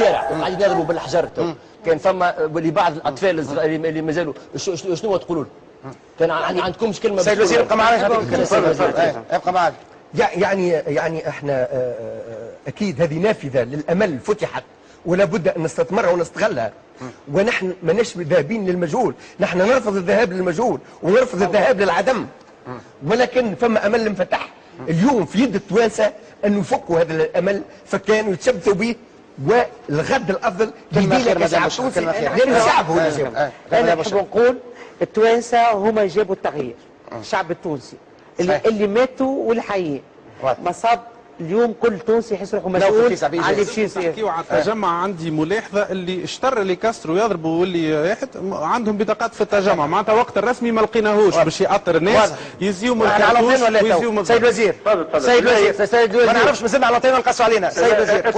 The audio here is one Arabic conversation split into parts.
الشارع وقاعدين يضربوا بالحجر. كان فما لبعض الاطفال الصغار اللي مازالوا شنو تقولوا له؟ كان عندكمش كلمه؟ سيد الوزير ابقى معنا، ابقى معنا. يعني احنا اكيد هذه نافذه للامل فتحت ولا بد ان نستثمرها ونستغلها. ونحن ماناش ذاهبين للمجهول، نحن نرفض الذهاب للمجهول ونرفض الذهاب للعدم، ولكن فما امل انفتح اليوم في يد التوانسه ان يفكوا هذا الامل فكانوا يتشبثوا به، والغد الافضل يدينا كشعب تونسي لان الشعب هو اللي جاب. انا نحب نقول التوانسه هما جابوا التغيير، الشعب التونسي اللي ماتوا والحيين مصاب اليوم كل تونسي يحس روحه مسؤول على اللي باش يصير. نحكيو على التجمع، عندي ملاحظه اللي اشتر اللي كسروا يضربوا واللي عندهم بطاقات في التجمع، معناتها وقت الرسمي ما لقيناهوش باش يأطر الناس يزيو من الكرتوش ويزيو من سيد الوزير سيد الوزير ما نعرفش مازلنا على طينا نقصوا علينا. سيد الوزير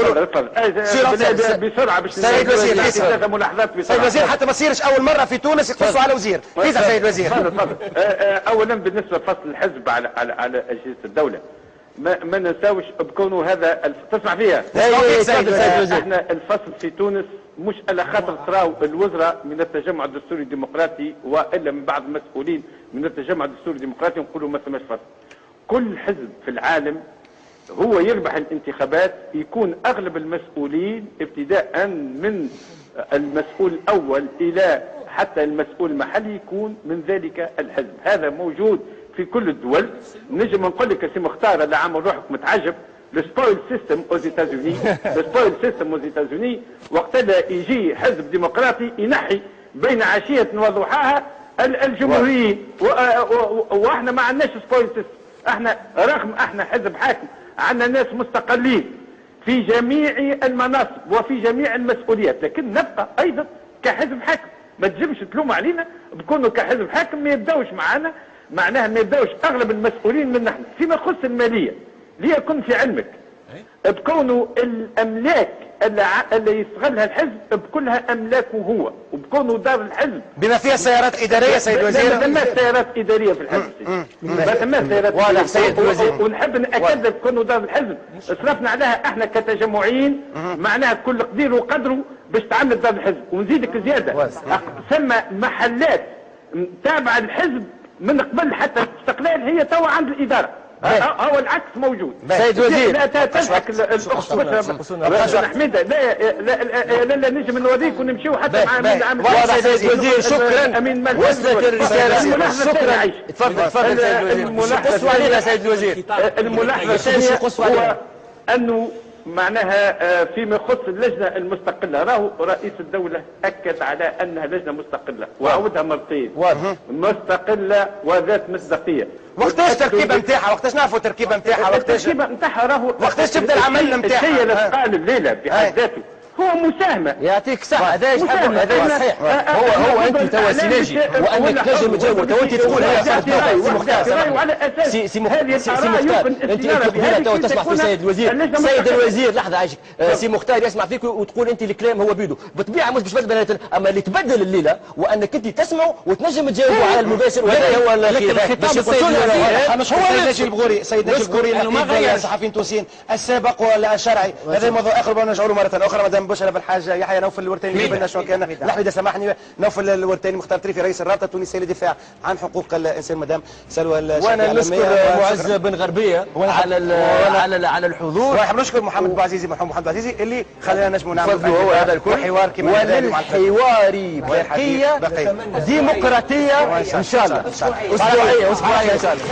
بسرعه باش سيد الوزير ثلاثه ملاحظات بسرعه. سيد الوزير حتى ما يصيرش اول مره في تونس يقصوا على وزير. كيف سيد الوزير؟ تفضل. اولا بالنسبه لفصل الحزب على اجهزه الدوله، ما ننساوش بكونوا هذا تسمع فيها. احنا الفصل في تونس مش على خاطر تراو الوزراء من التجمع الدستوري الديمقراطي والا من بعض المسؤولين من التجمع الدستوري الديمقراطي نقولوا ما ثماش فصل. كل حزب في العالم هو يربح الانتخابات يكون اغلب المسؤولين ابتداء من المسؤول الاول الى حتى المسؤول المحلي يكون من ذلك الحزب. هذا موجود في كل الدول. نجم نقول لك سي مختار اللي عامل روحك متعجب، السبويل سيستم اوز ايتازوني، السبويل سيستم اوز ايتازوني وقت يجي حزب ديمقراطي ينحي بين عشيه وضحاها الجمهوريين، واحنا ما عندناش سبويل سيستم. احنا رغم احنا حزب حاكم عندنا ناس مستقلين في جميع المناصب وفي جميع المسؤوليات، لكن نبقى ايضا كحزب حاكم. ما تجمش تلوم علينا بكونوا كحزب حاكم ما يبداوش معنا، معناها ما يبداوش اغلب المسؤولين من نحن. فيما يخص الماليه ليكن في علمك بكونوا الاملاك اللي يستغلها الحزب بكلها املاكه هو، وبكونوا دار الحزب بما فيها سيارات اداريه. سيد الوزير ما ثماش سيارات اداريه في الحزب، ما ثماش سيارات واضح. سيد الوزير ونحب ناكد لك بكونوا دار الحزب صرفنا عليها احنا كتجمعيين، معناها كل قدير وقدره باش تعمل دار الحزب. ونزيدك زياده ثم محلات تابعه للحزب من قبل حتى الاستقلال هي توا عند الاداره. هو العكس موجود. سيد الوزير لا تضحك الاخت حميده. لا نجم نوريك ونمشيو حتى مع امين العام. سيد الوزير شكرا، وصلت الرساله. شكرا. تفضل سيد الوزير. الملاحظه الثانيه هو انه معناها فيما يخص اللجنه المستقله، راهو رئيس الدوله اكد على انها لجنه مستقله وعودها مرتين مستقله وذات مصداقيه. وقتاش التركيبه نتاعها؟ وقتاش نعرفوا التركيبه نتاعها؟ التركيبه نتاعها راهو وقتاش تبدا العمل نتاعها؟ الشيء اللي قال الليله بحد ذاته هو مساهمه. يعطيك الصحة. هذا صحيح. هو انت توا سيناجي وانك تنجم تجاوب توا انت تقول سي مختار سي مختار انت هنا توا تسمع في سيد الوزير. سيد الوزير لحظه عايشك. سي مختار يسمع فيك وتقول انت الكلام هو بيدو بالطبيعه مش باش اما اللي تبدل الليله وانك انت تسمع وتنجم تجاوب على المباشر. وهذا هو الخطاب مش هو ناجي البغوري. سيد ناجي البغوري انه ما غير الصحفيين التونسيين السابق ولا الشرعي. هذا موضوع اخر ونرجعوا له مره اخرى. مدام بشرى بالحاجه يحيى نوفل الورتاني اللي قبلنا شو كان لحميده سامحني نوفل الورتاني مختار طريفي رئيس الرابطه التونسيه للدفاع عن حقوق الانسان. مدام سلوى وانا نشكر معز بن غربيه على الحضور. ونحب نشكر محمد بوعزيزي محمد بوعزيزي اللي خلانا نجموا نعمل هذا الكل حوار كما وللحوار بقيه ديمقراطيه ان شاء الله. اسبوعيه ان شاء الله.